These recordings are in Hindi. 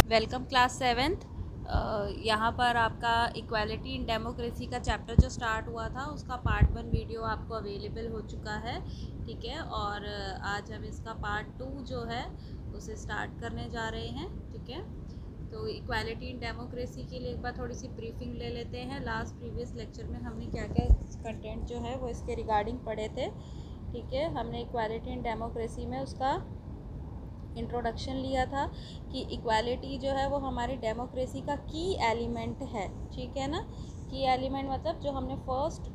Welcome class seventh. यहाँ पर आपका इक्वालिटी इन डेमोक्रेसी का चैप्टर जो स्टार्ट हुआ था उसका पार्ट 1 वीडियो आपको अवेलेबल हो चुका है, ठीक है। और आज हम इसका पार्ट 2 जो है उसे स्टार्ट करने जा रहे हैं, ठीक है। तो इक्वालिटी इन डेमोक्रेसी के लिए एक बार थोड़ी सी ब्रीफिंग ले लेते हैं। लास्ट प्रीवियस लेक्चर में हमने क्या क्या कंटेंट जो है वो इसके रिगार्डिंग पढ़े थे, ठीक है। हमने इक्वालिटी इन डेमोक्रेसी में उसका इंट्रोडक्शन लिया था कि इक्वालिटी जो है वो हमारी डेमोक्रेसी का की एलिमेंट है, ठीक है ना। की एलिमेंट मतलब जो हमने फर्स्ट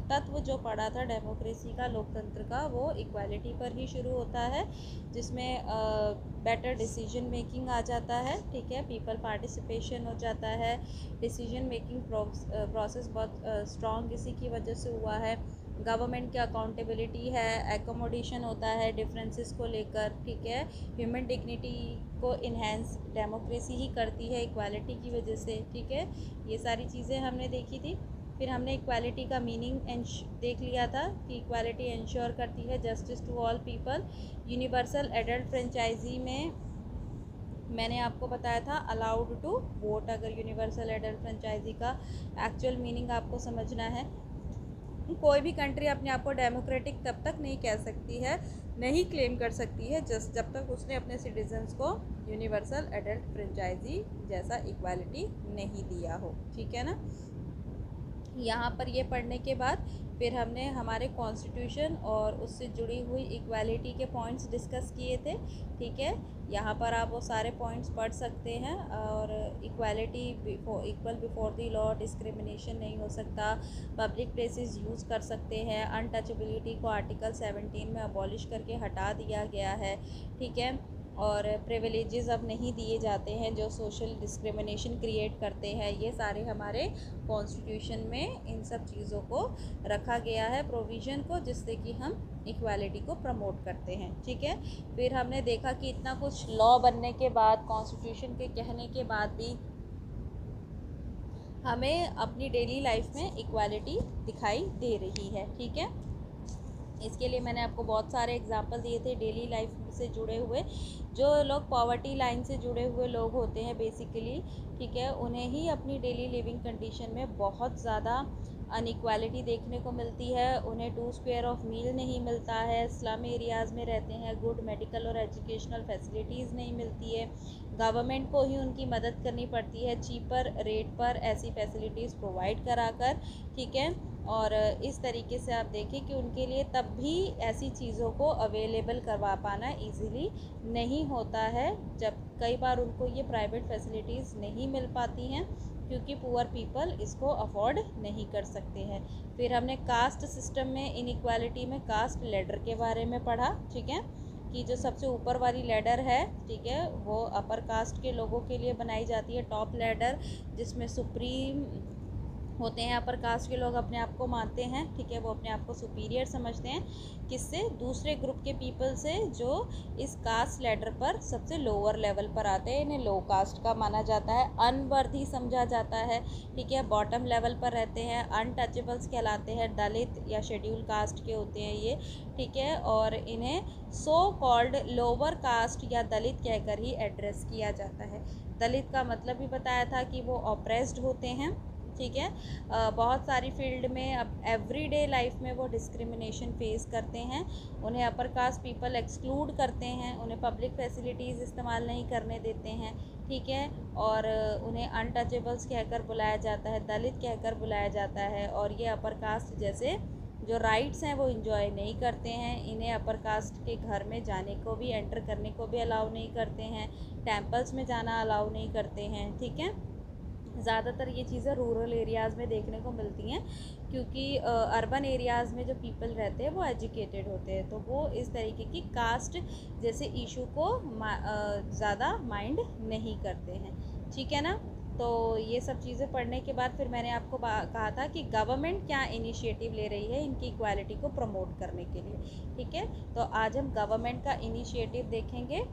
तत्व जो पढ़ा था डेमोक्रेसी का, लोकतंत्र का, वो इक्वालिटी पर ही शुरू होता है, जिसमें बेटर डिसीजन मेकिंग आ जाता है, ठीक है। पीपल पार्टिसिपेशन हो जाता है, डिसीजन मेकिंग प्रोसेस बहुत स्ट्रॉन्ग इसी की वजह से हुआ है। गवर्नमेंट की अकाउंटेबिलिटी है, एकोमोडेशन होता है डिफरेंसेस को लेकर, ठीक है। ह्यूमन डिग्निटी को इन्हेंस डेमोक्रेसी ही करती है इक्वालिटी की वजह से, ठीक है। ये सारी चीज़ें हमने देखी थी। फिर हमने इक्वालिटी का मीनिंग देख लिया था कि इक्वालिटी इंश्योर करती है justice to all people. Universal adult franchise में मैंने आपको बताया था अलाउड टू वोट। अगर यूनिवर्सल एडल्ट फ्रेंचाइजी का एक्चुअल मीनिंग आपको समझना है, कोई भी कंट्री अपने आप को डेमोक्रेटिक तब तक नहीं कह सकती है, नहीं क्लेम कर सकती है जब तक उसने अपने सिटीजन्स को यूनिवर्सल एडल्ट फ्रेंचाइजी जैसा इक्वालिटी नहीं दिया हो, ठीक है ना। यहाँ पर ये पढ़ने के बाद फिर हमने हमारे कॉन्स्टिट्यूशन और उससे जुड़ी हुई इक्वालिटी के पॉइंट्स डिस्कस किए थे, ठीक है। यहाँ पर आप वो सारे पॉइंट्स पढ़ सकते हैं। और equality equal before the law, discrimination नहीं हो सकता, पब्लिक प्लेसेस यूज़ कर सकते हैं, अनटचेबिलिटी को आर्टिकल 17 में अबॉलिश करके हटा दिया गया है, ठीक है। और प्रिविलेजेस अब नहीं दिए जाते हैं जो सोशल डिस्क्रिमिनेशन क्रिएट करते हैं। ये सारे हमारे कॉन्स्टिट्यूशन में इन सब चीज़ों को रखा गया है, प्रोविज़न को, जिससे कि हम इक्वालिटी को प्रमोट करते हैं, ठीक है। फिर हमने देखा कि इतना कुछ लॉ बनने के बाद, कॉन्स्टिट्यूशन के कहने के बाद भी हमें अपनी डेली लाइफ में इक्वालिटी दिखाई दे रही है, ठीक है। इसके लिए मैंने आपको बहुत सारे एग्जाम्पल दिए थे डेली लाइफ से जुड़े हुए। जो लोग पॉवर्टी लाइन से जुड़े हुए लोग होते हैं बेसिकली, ठीक है, उन्हें ही अपनी डेली लिविंग कंडीशन में बहुत ज़्यादा अनइक्वालिटी देखने को मिलती है। उन्हें 2 स्क्वायर ऑफ मील नहीं मिलता है, स्लम एरियाज़ में रहते हैं, गुड मेडिकल और एजुकेशनल फैसिलिटीज़ नहीं मिलती है, गवर्नमेंट को ही उनकी मदद करनी पड़ती है चीपर रेट पर ऐसी फैसिलिटीज़ प्रोवाइड कराकर, ठीक है। और इस तरीके से आप देखें कि उनके लिए तब भी ऐसी चीज़ों को अवेलेबल करवा पाना इजीली नहीं होता है, जब कई बार उनको ये प्राइवेट फैसिलिटीज़ नहीं मिल पाती हैं क्योंकि पुअर पीपल इसको अफोर्ड नहीं कर सकते हैं। फिर हमने कास्ट सिस्टम में इनइक्वालिटी में कास्ट लेडर के बारे में पढ़ा, ठीक है, कि जो सबसे ऊपर वाली लेडर है, ठीक है, वो अपर कास्ट के लोगों के लिए बनाई जाती है, टॉप लेडर, जिसमें सुप्रीम होते हैं अपर कास्ट के लोग अपने आप को मानते हैं, ठीक है, वो अपने आप को सुपीरियर समझते हैं, किससे, दूसरे ग्रुप के पीपल से जो इस कास्ट लेडर पर सबसे लोअर लेवल पर आते हैं, इन्हें लो कास्ट का माना जाता है, अनवर्दी समझा जाता है, ठीक है, बॉटम लेवल पर रहते हैं, अनटचेबल्स कहलाते हैं, दलित या शेड्यूल कास्ट के होते हैं ये, ठीक है। और इन्हें सो कॉल्ड लोअर कास्ट या दलित कहकर ही एड्रेस किया जाता है। दलित का मतलब भी बताया था कि वो ऑप्रेस्ड होते हैं, ठीक है। बहुत सारी फील्ड में अब एवरीडे लाइफ में वो डिस्क्रिमिनेशन फेस करते हैं, उन्हें अपर कास्ट पीपल एक्सक्लूड करते हैं, उन्हें पब्लिक फैसिलिटीज़ इस्तेमाल नहीं करने देते हैं, ठीक है। और उन्हें अनटचेबल्स कहकर बुलाया जाता है, दलित कहकर बुलाया जाता है। और ये अपर कास्ट जैसे जो राइट्स हैं वो इंजॉय नहीं करते हैं, इन्हें अपर कास्ट के घर में जाने को भी, एंटर करने को भी अलाउ नहीं करते हैं, टेम्पल्स में जाना अलाउ नहीं करते हैं, ठीक है। ज़्यादातर ये चीज़ें रूरल एरियाज़ में देखने को मिलती हैं क्योंकि अर्बन एरियाज़ में जो पीपल रहते हैं वो एजुकेटेड होते हैं, तो वो इस तरीके की कास्ट जैसे इशू को ज़्यादा माइंड नहीं करते हैं, ठीक है ना। तो ये सब चीज़ें पढ़ने के बाद फिर मैंने आपको कहा था कि गवर्नमेंट क्या इनिशिएटिव ले रही है इनकी इक्वालिटी को प्रमोट करने के लिए, ठीक है। तो आज हम गवर्नमेंट का इनिशिएटिव देखेंगे,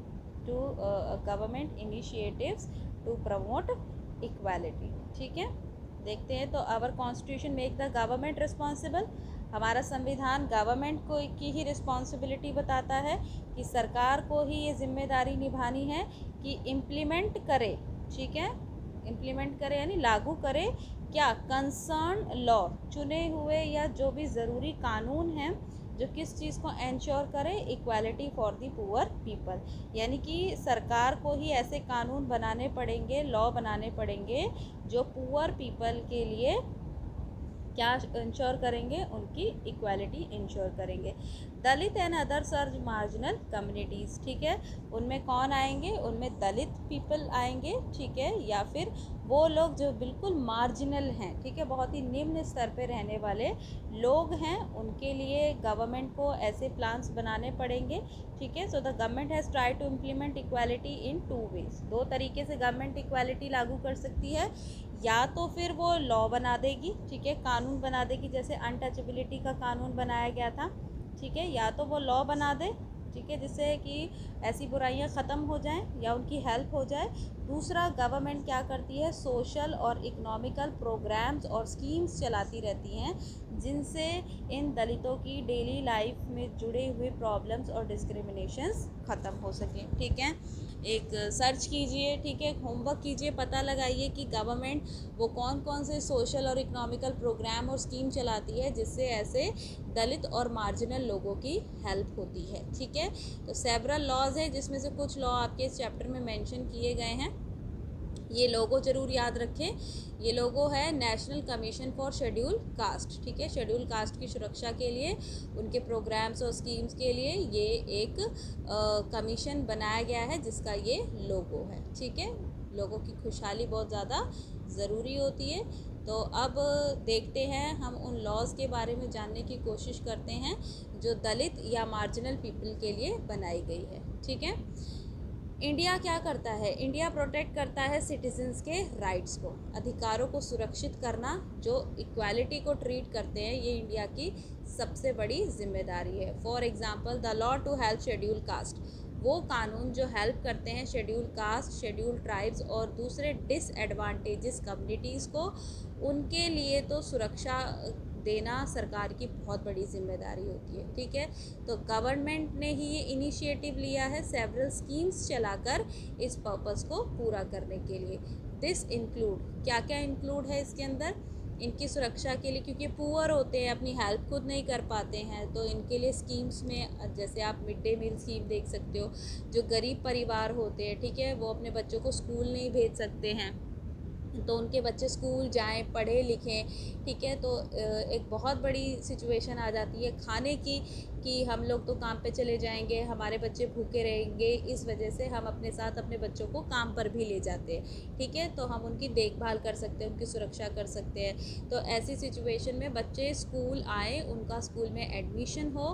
two government initiatives to promote equality, ठीक है। देखते हैं। तो our constitution make the government responsible, हमारा संविधान गवर्नमेंट को की ही रिस्पॉन्सिबिलिटी बताता है कि सरकार को ही ये जिम्मेदारी निभानी है कि इम्प्लीमेंट करे, ठीक है, इम्प्लीमेंट करे यानी लागू करे क्या, कंसर्न लॉ, चुने हुए या जो भी ज़रूरी कानून हैं जो किस चीज़ को एंश्योर करे, equality for the poor people, यानी कि सरकार को ही ऐसे कानून बनाने पड़ेंगे, लॉ बनाने पड़ेंगे जो पुअर पीपल के लिए क्या इंश्योर करेंगे, उनकी इक्वालिटी इंश्योर करेंगे। दलित एंड अदर सर्च मार्जिनल कम्युनिटीज़, ठीक है, उनमें कौन आएंगे, उनमें दलित पीपल आएंगे, ठीक है, या फिर वो लोग जो बिल्कुल मार्जिनल हैं, ठीक है, बहुत ही निम्न स्तर पे रहने वाले लोग हैं, उनके लिए गवर्नमेंट को ऐसे प्लान्स बनाने पड़ेंगे, ठीक है। So the government has try to implement equality in 2 ways, 2 तरीके से गवर्नमेंट इक्वालिटी लागू कर सकती है, या तो फिर वो लॉ बना देगी, ठीक है, कानून बना देगी, जैसे अनटचेबिलिटी का कानून बनाया गया था, ठीक है, या तो वो लॉ बना दे, ठीक है, जिससे कि ऐसी बुराइयां ख़त्म हो जाएं या उनकी हेल्प हो जाए। दूसरा, गवर्नमेंट क्या करती है, सोशल और इकोनॉमिकल प्रोग्राम्स और स्कीम्स चलाती रहती हैं जिनसे इन दलितों की डेली लाइफ में जुड़े हुए प्रॉब्लम्स और डिस्क्रिमिनेशंस ख़त्म हो सकें, ठीक है। एक सर्च कीजिए, ठीक है, होमवर्क कीजिए, पता लगाइए कि गवर्नमेंट वो कौन कौन से सोशल और इकोनॉमिकल प्रोग्राम और स्कीम चलाती है जिससे ऐसे दलित और मार्जिनल लोगों की हेल्प होती है, ठीक है। तो सेवरल लॉज है जिसमें से कुछ लॉ आपके इस चैप्टर में मेंशन किए गए हैं, ये लोगो ज़रूर याद रखें। ये लोगो है national commission for schedule caste, ठीक है, शेड्यूल कास्ट की सुरक्षा के लिए, उनके प्रोग्राम्स और स्कीम्स के लिए ये एक कमीशन बनाया गया है जिसका ये लोगो है, ठीक है। लोगों की खुशहाली बहुत ज़्यादा ज़रूरी होती है। तो अब देखते हैं, हम उन लॉज़ के बारे में जानने की कोशिश करते हैं जो दलित या मार्जिनल पीपल के लिए बनाई गई है, ठीक है। इंडिया क्या करता है, इंडिया प्रोटेक्ट करता है सिटीजन्स के राइट्स को, अधिकारों को सुरक्षित करना, जो इक्वालिटी को ट्रीट करते हैं, ये इंडिया की सबसे बड़ी जिम्मेदारी है। For example the law to help schedule caste, वो कानून जो हेल्प करते हैं शेड्यूल कास्ट, शेड्यूल ट्राइब्स और दूसरे डिसएडवांटेजेस कम्युनिटीज़ को, उनके लिए तो सुरक्षा देना सरकार की बहुत बड़ी जिम्मेदारी होती है, ठीक है। तो गवर्नमेंट ने ही ये इनिशिएटिव लिया है सेवरल स्कीम्स चलाकर इस पर्पस को पूरा करने के लिए। दिस इंक्लूड, क्या क्या इंक्लूड है इसके अंदर, इनकी सुरक्षा के लिए, क्योंकि पुअर होते हैं, अपनी हेल्प खुद नहीं कर पाते हैं, तो इनके लिए स्कीम्स में जैसे आप मिड डे मील स्कीम देख सकते हो, जो गरीब परिवार होते हैं, ठीक है, वो अपने बच्चों को स्कूल नहीं भेज सकते हैं, तो उनके बच्चे स्कूल जाएं, पढ़े लिखें, ठीक है। तो एक बहुत बड़ी सिचुएशन आ जाती है खाने की कि हम लोग तो काम पे चले जाएंगे, हमारे बच्चे भूखे रहेंगे, इस वजह से हम अपने साथ अपने बच्चों को काम पर भी ले जाते हैं, ठीक है, तो हम उनकी देखभाल कर सकते हैं, उनकी सुरक्षा कर सकते हैं। तो ऐसी सिचुएशन में बच्चे स्कूल आए, उनका स्कूल में एडमिशन हो,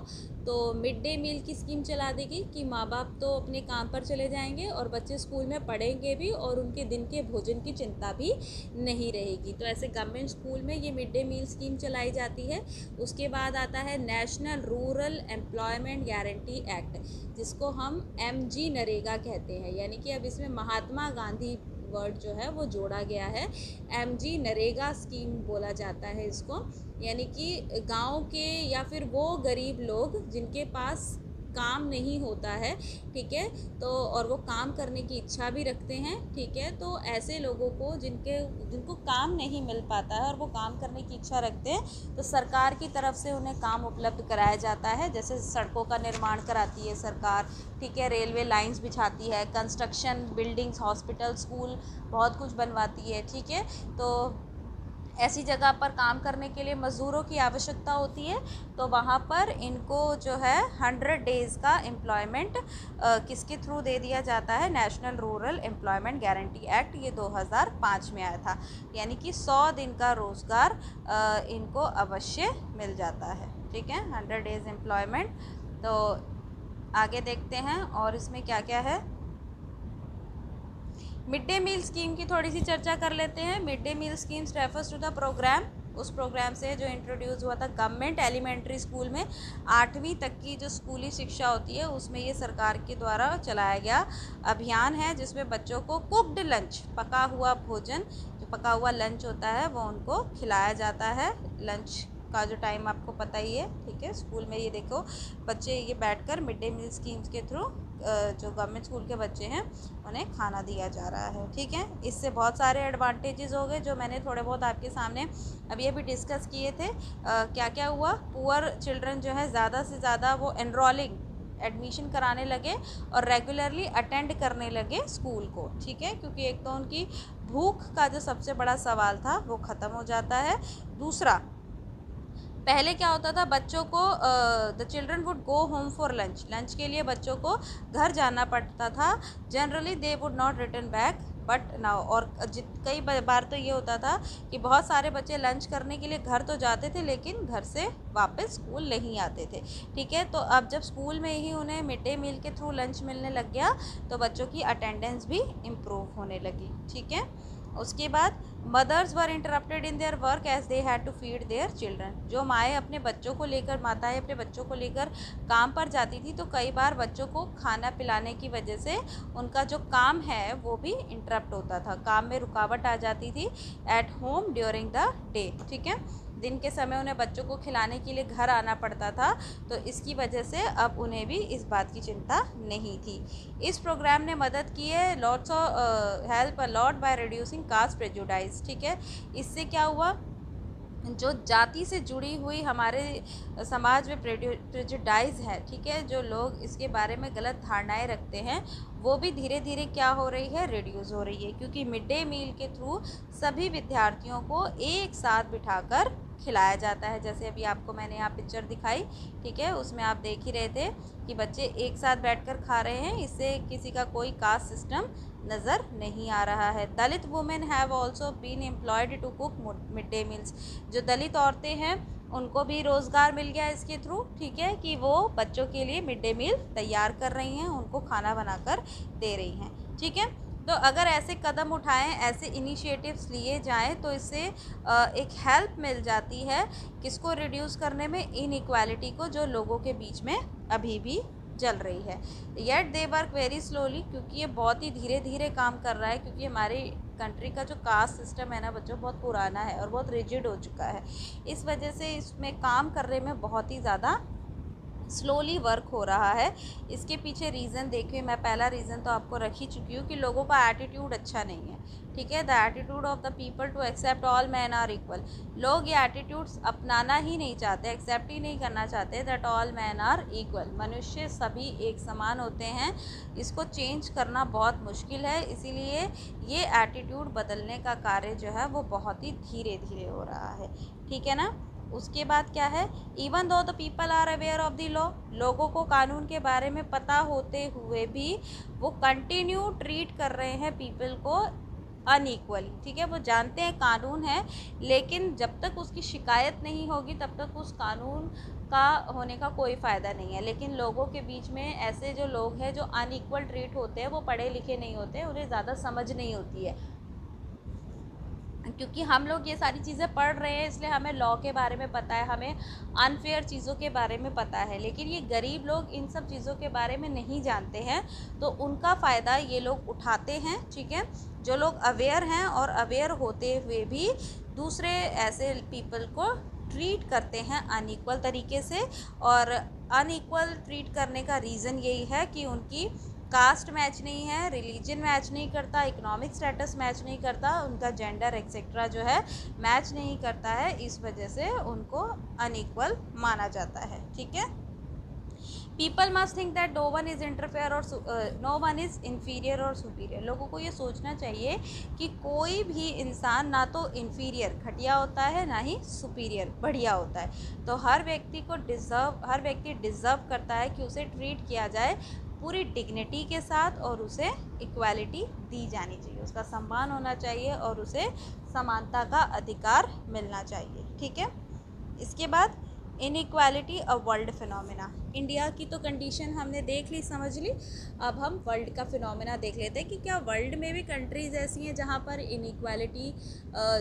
तो मिड डे मील की स्कीम चला देगी कि माँ बाप तो अपने काम पर चले जाएंगे और बच्चे स्कूल में पढ़ेंगे भी और उनके दिन के भोजन की चिंता भी नहीं रहेगी। तो ऐसे गवर्नमेंट स्कूल में ये मिड डे मील स्कीम चलाई जाती है। उसके बाद आता है national rural employment guarantee act, जिसको हम MG नरेगा कहते हैं, यानी कि अब इसमें महात्मा गांधी वर्ड जो है वो जोड़ा गया है, MG नरेगा स्कीम बोला जाता है इसको, यानी कि गांव के या फिर वो गरीब लोग जिनके पास काम नहीं होता है, ठीक है, तो और वो काम करने की इच्छा भी रखते हैं, ठीक है, तो ऐसे लोगों को जिनको काम नहीं मिल पाता है और वो काम करने की इच्छा रखते हैं, तो सरकार की तरफ से उन्हें काम उपलब्ध कराया जाता है, जैसे सड़कों का निर्माण कराती है सरकार, ठीक है, रेलवे लाइंस बिछाती है, कंस्ट्रक्शन, बिल्डिंग्स, हॉस्पिटल, स्कूल, बहुत कुछ बनवाती है, ठीक है। तो ऐसी जगह पर काम करने के लिए मज़दूरों की आवश्यकता होती है, तो वहाँ पर इनको जो है 100 डेज़ का एम्प्लॉयमेंट किसके थ्रू दे दिया जाता है, national rural employment guarantee act, ये 2005 में आया था, यानी कि 100 दिन का रोज़गार इनको अवश्य मिल जाता है, ठीक है, 100 डेज़ एम्प्लॉयमेंट। तो आगे देखते हैं और इसमें क्या क्या है। मिड डे मील स्कीम की थोड़ी सी चर्चा कर लेते हैं। Mid day meal schemes refers to the programme, उस प्रोग्राम से जो इंट्रोड्यूस हुआ था गवर्नमेंट एलिमेंट्री स्कूल में, 8वीं तक की जो स्कूली शिक्षा होती है उसमें ये सरकार के द्वारा चलाया गया अभियान है, जिसमें बच्चों को कुक्ड लंच, पका हुआ भोजन, जो पका हुआ लंच होता है वो उनको खिलाया जाता है। लंच का जो टाइम आपको पता ही है, ठीक है। स्कूल में ये देखो बच्चे ये बैठकर मिड डे मील स्कीम्स के थ्रू जो गवर्नमेंट स्कूल के बच्चे हैं उन्हें खाना दिया जा रहा है, ठीक है। इससे बहुत सारे एडवांटेजेस हो गए जो मैंने थोड़े बहुत आपके सामने अभी अभी डिस्कस किए थे। क्या क्या हुआ, पुअर चिल्ड्रन जो है ज़्यादा से ज़्यादा वो एनरोलिंग एडमिशन कराने लगे और रेगुलरली अटेंड करने लगे स्कूल को, ठीक है, क्योंकि एक तो उनकी भूख का जो सबसे बड़ा सवाल था वो ख़त्म हो जाता है। दूसरा, पहले क्या होता था, बच्चों को the children would go home for lunch, lunch के लिए बच्चों को घर जाना पड़ता था। Generally they would not return back but now, और कई बार तो ये होता था कि बहुत सारे बच्चे लंच करने के लिए घर तो जाते थे लेकिन घर से वापस स्कूल नहीं आते थे, ठीक है। तो अब जब स्कूल में ही उन्हें मिड डे मील के थ्रू लंच मिलने लग गया तो बच्चों की अटेंडेंस भी इम्प्रूव होने लगी, ठीक है। उसके बाद mothers were interrupted in their work as they had to feed their children, जो माताएं अपने बच्चों को लेकर काम पर जाती थी तो कई बार बच्चों को खाना पिलाने की वजह से उनका जो काम है वो भी इंटरप्ट होता था, काम में रुकावट आ जाती थी at home during the day, ठीक है। दिन के समय उन्हें बच्चों को खिलाने के लिए घर आना पड़ता था, तो इसकी वजह से अब उन्हें भी इस बात की चिंता नहीं थी। इस प्रोग्राम ने मदद की है lots of help a lot by reducing caste prejudice, ठीक है। इससे क्या हुआ, जो जाति से जुड़ी हुई हमारे समाज में प्रेजुडाइज है, ठीक है, जो लोग इसके बारे में गलत धारणाएं रखते हैं वो भी धीरे धीरे क्या हो रही है, रिड्यूस हो रही है, क्योंकि मिड डे मील के थ्रू सभी विद्यार्थियों को एक साथ बिठाकर खिलाया जाता है। जैसे अभी आपको मैंने यहाँ पिक्चर दिखाई, ठीक है, उसमें आप देख ही रहे थे कि बच्चे एक साथ बैठकर खा रहे हैं, इससे किसी का कोई कास्ट सिस्टम नज़र नहीं आ रहा है। Dalit women have also been employed to cook mid day meals, जो दलित औरतें हैं उनको भी रोज़गार मिल गया इसके थ्रू, ठीक है, कि वो बच्चों के लिए मिड डे मील तैयार कर रही हैं, उनको खाना बनाकर दे रही हैं, ठीक है। तो अगर ऐसे कदम उठाएं, ऐसे इनिशिएटिव्स लिए जाएं तो इससे एक हेल्प मिल जाती है किसको रिड्यूस करने में, इनइक्वालिटी को, जो लोगों के बीच में अभी भी चल रही है। Yet they work very slowly, क्योंकि ये बहुत ही धीरे धीरे काम कर रहा है, क्योंकि हमारी कंट्री का जो कास्ट सिस्टम है ना बच्चों, बहुत पुराना है और बहुत रिजिड हो चुका है। इस वजह से इसमें काम करने में बहुत ही ज़्यादा स्लोली वर्क हो रहा है। इसके पीछे रीज़न देखिए, मैं पहला रीज़न तो आपको रख ही चुकी हूँ कि लोगों का एटीट्यूड अच्छा नहीं है, ठीक है। The attitude of the people to accept all man are equal, लोग ये एटीट्यूड्स अपनाना ही नहीं चाहते, एक्सेप्ट ही नहीं करना चाहते that all man are equal, मनुष्य सभी एक समान होते हैं। इसको चेंज करना बहुत मुश्किल है, इसीलिए ये एटीट्यूड बदलने का कार्य जो है वो बहुत ही धीरे धीरे हो रहा है, ठीक है ना। उसके बाद क्या है, even though the people are aware of the law, लोगों को कानून के बारे में पता होते हुए भी वो कंटिन्यू ट्रीट कर रहे हैं पीपल को अनइक्वली, ठीक है। वो जानते हैं कानून है लेकिन जब तक उसकी शिकायत नहीं होगी तब तक उस कानून का होने का कोई फ़ायदा नहीं है। लेकिन लोगों के बीच में ऐसे जो लोग हैं जो अनइक्वल ट्रीट होते हैं वो पढ़े लिखे नहीं होते, उन्हें ज़्यादा समझ नहीं होती है, क्योंकि हम लोग ये सारी चीज़ें पढ़ रहे हैं इसलिए हमें लॉ के बारे में पता है, हमें अनफेयर चीज़ों के बारे में पता है, लेकिन ये गरीब लोग इन सब चीज़ों के बारे में नहीं जानते हैं तो उनका फ़ायदा ये लोग उठाते हैं, ठीक है। जो लोग अवेयर हैं और अवेयर होते हुए भी दूसरे ऐसे पीपल को ट्रीट करते हैं अनइक्वल तरीके से, और अनइक्वल ट्रीट करने का रीज़न यही है कि उनकी कास्ट मैच नहीं है, रिलीजन मैच नहीं करता, इकोनॉमिक स्टेटस मैच नहीं करता, उनका जेंडर एक्सेट्रा जो है मैच नहीं करता है, इस वजह से उनको अनइक्वल माना जाता है, ठीक है। People must think that no one is interfere और नो वन इज़ इन्फीरियर और सुपीरियर, लोगों को ये सोचना चाहिए कि कोई भी इंसान ना तो इन्फीरियर घटिया होता है ना ही सुपीरियर बढ़िया होता है। तो हर व्यक्ति डिज़र्व करता है कि उसे ट्रीट किया जाए पूरी डिग्निटी के साथ और उसे इक्वालिटी दी जानी चाहिए, उसका सम्मान होना चाहिए और उसे समानता का अधिकार मिलना चाहिए, ठीक है। इसके बाद inequality a world phenomena, India की तो कंडीशन हमने देख ली, समझ ली, अब हम वर्ल्ड का फिनोमेना देख लेते हैं कि क्या वर्ल्ड में भी कंट्रीज़ ऐसी हैं जहाँ पर इनइक्वालिटी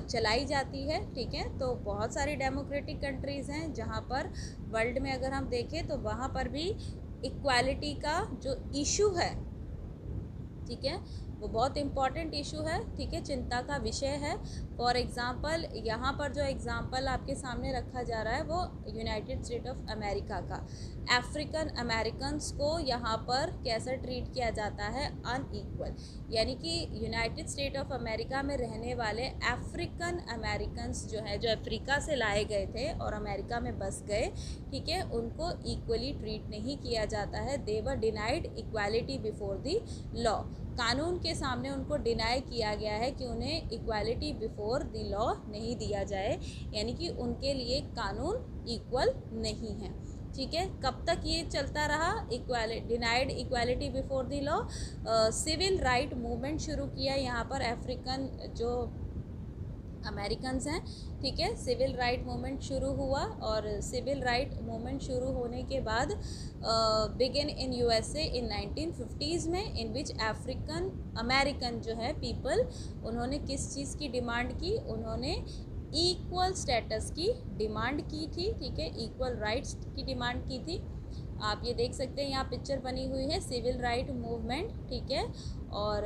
चलाई जाती है, ठीक है। तो बहुत सारी डेमोक्रेटिक कंट्रीज़ हैं जहाँ पर वर्ल्ड में अगर हम देखें तो वहाँ पर भी इक्वालिटी का जो इशू है, ठीक है, वो बहुत इम्पॉर्टेंट इशू है, ठीक है, चिंता का विषय है। फॉर एग्ज़ाम्पल यहाँ पर जो एग्ज़ाम्पल आपके सामने रखा जा रहा है वो यूनाइटेड स्टेट ऑफ अमेरिका का। अफ्रीकन अमेरिकन्स को यहाँ पर कैसा ट्रीट किया जाता है, अनइक्वल। यानी कि यूनाइटेड स्टेट ऑफ अमेरिका में रहने वाले अफ्रीकन अमेरिकन्स जो है, जो अफ्रीका से लाए गए थे और अमेरिका में बस गए, ठीक है, उनको इक्वली ट्रीट नहीं किया जाता है। They were denied equality before the law. कानून के सामने उनको डिनाई किया गया है कि उन्हें इक्वालिटी बिफोर द लॉ नहीं दिया जाए, यानी कि उनके लिए कानून इक्वल नहीं है, ठीक है। कब तक ये चलता रहा, denied equality before the law. Civil right movement शुरू किया यहाँ पर अफ्रीकन जो अमेरिकन्स हैं, ठीक है। सिविल राइट मूवमेंट शुरू हुआ और सिविल राइट मूवमेंट शुरू होने के बाद begin in USA in 1950s में, इन विच अफ्रीकन अमेरिकन जो है पीपल, उन्होंने किस चीज़ की डिमांड की, उन्होंने इक्वल स्टेटस की डिमांड की थी, ठीक है, इक्वल राइट्स की डिमांड की थी। आप ये देख सकते हैं, यहाँ पिक्चर बनी हुई है सिविल राइट मूवमेंट, ठीक है। और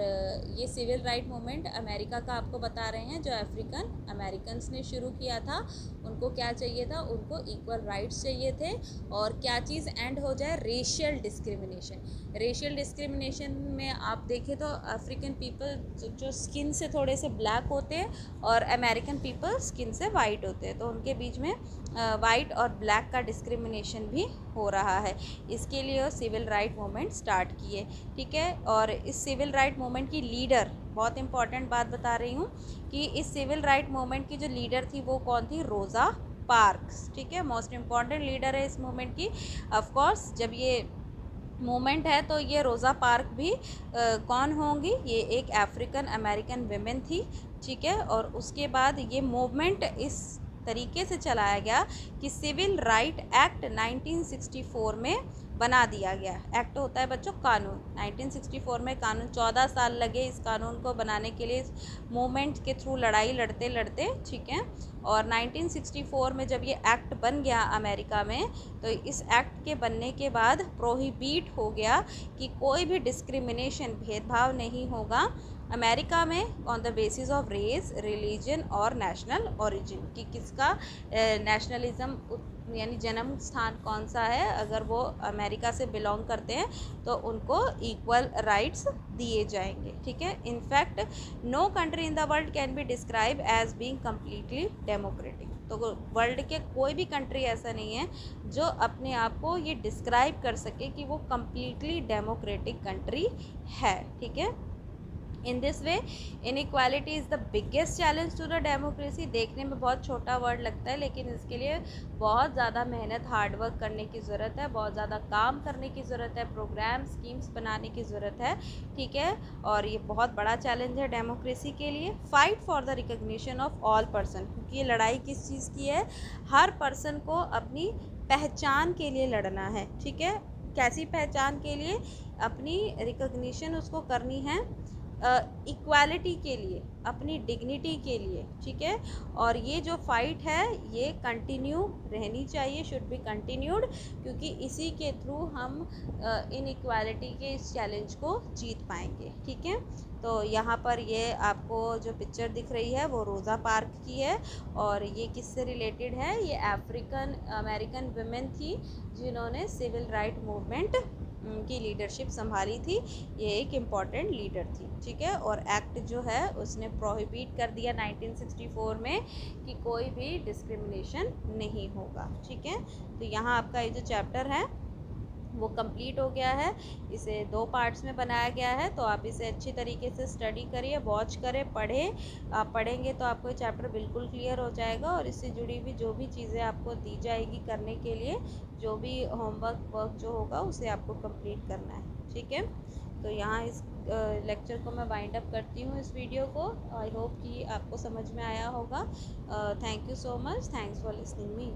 ये सिविल राइट मूवमेंट अमेरिका का आपको बता रहे हैं, जो अफ्रीकन अमेरिकन्स ने शुरू किया था। उनको क्या चाहिए था, उनको इक्वल राइट्स चाहिए थे। और क्या चीज़ एंड हो जाए, रेशियल डिस्क्रिमिनेशन। रेशियल डिस्क्रिमिनेशन में आप देखें तो अफ्रीकन पीपल जो स्किन से थोड़े से ब्लैक होते हैं और अमेरिकन पीपल स्किन से वाइट होते हैं, तो उनके बीच में वाइट और ब्लैक का डिस्क्रिमिनेशन भी हो रहा है। इसके लिए सिविल राइट मूवमेंट स्टार्ट किए, ठीक है। और इस सिविल राइट मूवमेंट की लीडर, बहुत इंपॉर्टेंट बात बता रही हूँ कि इस सिविल राइट मूवमेंट की जो लीडर थी वो कौन थी, रोज़ा पार्क्स, ठीक है। मोस्ट इम्पॉर्टेंट लीडर है इस मूवमेंट की। ऑफ कोर्स जब ये मूवमेंट है तो ये रोज़ा पार्क भी कौन होंगी, ये एक अफ्रीकन अमेरिकन विमेन थी, ठीक है। और उसके बाद ये मूवमेंट इस तरीके से चलाया गया कि सिविल राइट एक्ट 1964 में बना दिया गया। एक्ट होता है बच्चों कानून, 1964 में कानून, 14 साल लगे इस कानून को बनाने के लिए, इस मूवमेंट के थ्रू लड़ाई लड़ते लड़ते, ठीक है। और 1964 में जब ये एक्ट बन गया अमेरिका में, तो इस एक्ट के बनने के बाद प्रोहिबिट हो गया कि कोई भी डिस्क्रिमिनेशन, भेदभाव नहीं होगा अमेरिका में on the basis of race, religion और नेशनल ओरिजिन, कि किसका नेशनलिज्म यानी जन्म स्थान कौन सा है, अगर वो अमेरिका से बिलोंग करते हैं तो उनको इक्वल राइट्स दिए जाएंगे, ठीक है। In fact no country in the world can be describe as being completely democratic. तो वर्ल्ड के कोई भी कंट्री ऐसा नहीं है जो अपने आप को ये डिस्क्राइब कर सके कि वो कम्प्लीटली डेमोक्रेटिक कंट्री है, ठीक है। In this way inequality is the biggest challenge to the democracy. देखने में बहुत छोटा वर्ड लगता है, लेकिन इसके लिए बहुत ज़्यादा मेहनत, हार्डवर्क करने की ज़रूरत है, बहुत ज़्यादा काम करने की ज़रूरत है, प्रोग्राम स्कीम्स बनाने की ज़रूरत है, ठीक है। और ये बहुत बड़ा चैलेंज है डेमोक्रेसी के लिए। Fight for the recognition of all person, क्योंकि ये लड़ाई किस चीज़ की है, हर पर्सन को अपनी पहचान के लिए लड़ना है, ठीक है। कैसी पहचान के लिए, अपनी रिकग्निशन उसको करनी है, इक्वालिटी के लिए, अपनी डिग्निटी के लिए, ठीक है। और ये जो फाइट है ये कंटिन्यू रहनी चाहिए, शुड बी कंटिन्यूड, क्योंकि इसी के थ्रू हम इनइक्वालिटी के इस चैलेंज को जीत पाएंगे, ठीक है। तो यहाँ पर ये आपको जो पिक्चर दिख रही है वो रोज़ा पार्क की है, और ये किससे रिलेटेड है, ये अफ्रीकन अमेरिकन वुमेन थी जिन्होंने सिविल राइट मूवमेंट की लीडरशिप संभाली थी। ये एक इम्पॉर्टेंट लीडर थी, ठीक है। और एक्ट जो है उसने प्रोहिबिट कर दिया 1964 में कि कोई भी डिस्क्रिमिनेशन नहीं होगा, ठीक है। तो यहाँ आपका ये जो चैप्टर है वो कंप्लीट हो गया है। इसे 2 पार्ट्स में बनाया गया है, तो आप इसे अच्छी तरीके से स्टडी करिए, वॉच करें, पढ़ें। आप पढ़ेंगे तो आपको चैप्टर बिल्कुल क्लियर हो जाएगा, और इससे जुड़ी हुई जो भी चीज़ें आपको दी जाएगी करने के लिए, जो भी होमवर्क वर्क जो होगा उसे आपको कंप्लीट करना है, ठीक है। तो यहाँ इस लेक्चर को मैं वाइंड अप करती हूँ, इस वीडियो को। आई होप कि आपको समझ में आया होगा। Thank you so much, thanks for listening me.